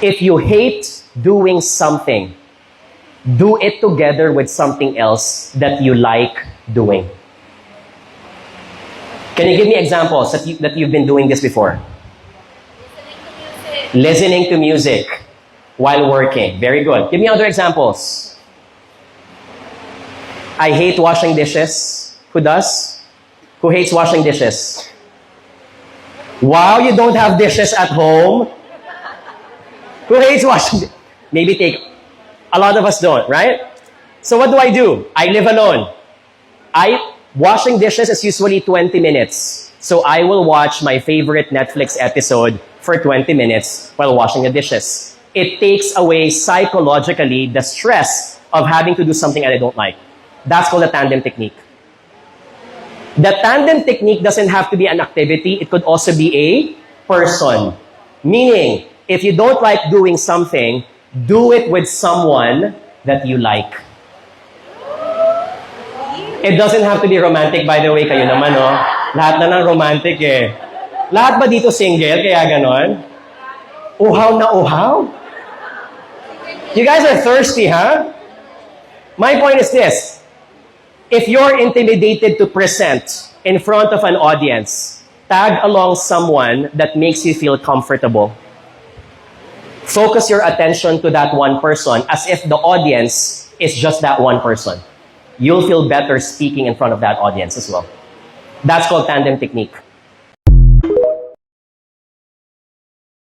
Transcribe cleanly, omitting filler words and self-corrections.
If you hate doing something, do it together with something else that you like doing. Can you give me examples that you've been doing this before? Listening to music while working. Very good. Give me other examples. I hate washing dishes. Who does? Who hates washing dishes? Wow, you don't have dishes at home? Who hates washing? Maybe take. A lot of us don't, right? So what do? I live alone. Washing dishes is usually 20 minutes. So I will watch my favorite Netflix episode for 20 minutes while washing the dishes. It takes away psychologically the stress of having to do something that I don't like. That's called a tandem technique. The tandem technique doesn't have to be an activity. It could also be a person. Meaning, if you don't like doing something, do it with someone that you like. It doesn't have to be romantic, by the way. Kayo naman, no? Lahat na ng romantic eh. Lahat ba dito single? Kaya ganon? Uhaw na uhaw? You guys are thirsty, huh? My point is this. If you're intimidated to present in front of an audience, tag along someone that makes you feel comfortable. Focus your attention to that one person as if the audience is just that one person. You'll feel better speaking in front of that audience as well. That's called tandem technique.